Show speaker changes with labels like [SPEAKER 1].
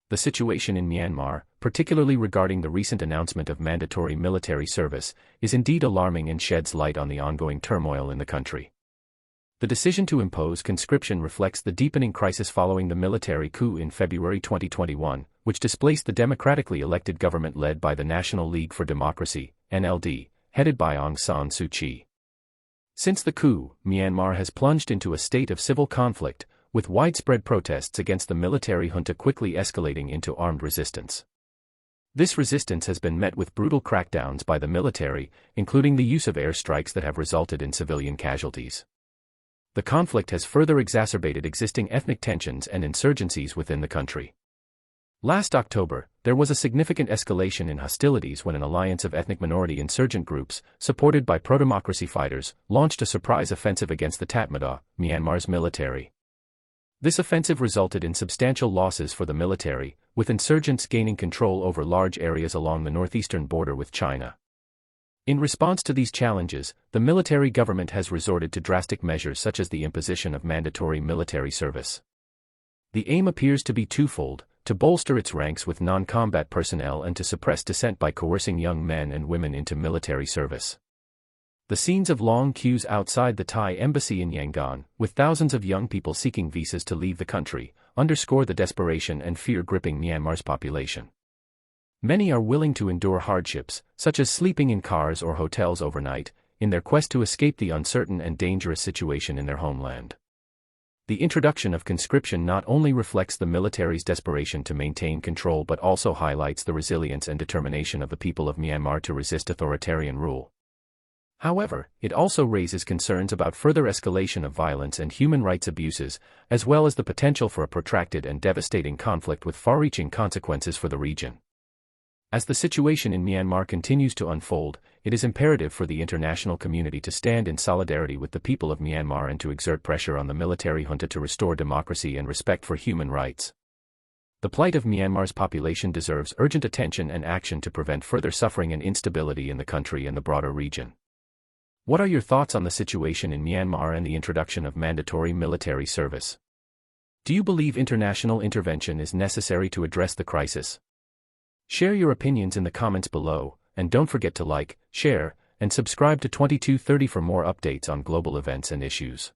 [SPEAKER 1] The situation in Myanmar, particularly regarding the recent announcement of mandatory military service, is indeed alarming and sheds light on the ongoing turmoil in the country. The decision to impose conscription reflects the deepening crisis following the military coup in February 2021, which displaced the democratically elected government led by the National League for Democracy, NLD, headed by Aung San Suu Kyi. Since the coup, Myanmar has plunged into a state of civil conflict, with widespread protests against the military junta quickly escalating into armed resistance. This resistance has been met with brutal crackdowns by the military, including the use of airstrikes that have resulted in civilian casualties. The conflict has further exacerbated existing ethnic tensions and insurgencies within the country. Last October, there was a significant escalation in hostilities when an alliance of ethnic minority insurgent groups, supported by pro-democracy fighters, launched a surprise offensive against the Tatmadaw, Myanmar's military. This offensive resulted in substantial losses for the military, with insurgents gaining control over large areas along the northeastern border with China. In response to these challenges, the military government has resorted to drastic measures such as the imposition of mandatory military service. The aim appears to be twofold: to bolster its ranks with non-combat personnel and to suppress dissent by coercing young men and women into military service. The scenes of long queues outside the Thai embassy in Yangon, with thousands of young people seeking visas to leave the country, underscore the desperation and fear gripping Myanmar's population. Many are willing to endure hardships, such as sleeping in cars or hotels overnight, in their quest to escape the uncertain and dangerous situation in their homeland. The introduction of conscription not only reflects the military's desperation to maintain control but also highlights the resilience and determination of the people of Myanmar to resist authoritarian rule. However, it also raises concerns about further escalation of violence and human rights abuses, as well as the potential for a protracted and devastating conflict with far-reaching consequences for the region. As the situation in Myanmar continues to unfold, it is imperative for the international community to stand in solidarity with the people of Myanmar and to exert pressure on the military junta to restore democracy and respect for human rights. The plight of Myanmar's population deserves urgent attention and action to prevent further suffering and instability in the country and the broader region. What are your thoughts on the situation in Myanmar and the introduction of mandatory military service? Do you believe international intervention is necessary to address the crisis? Share your opinions in the comments below, and don't forget to like, share, and subscribe to 2230 for more updates on global events and issues.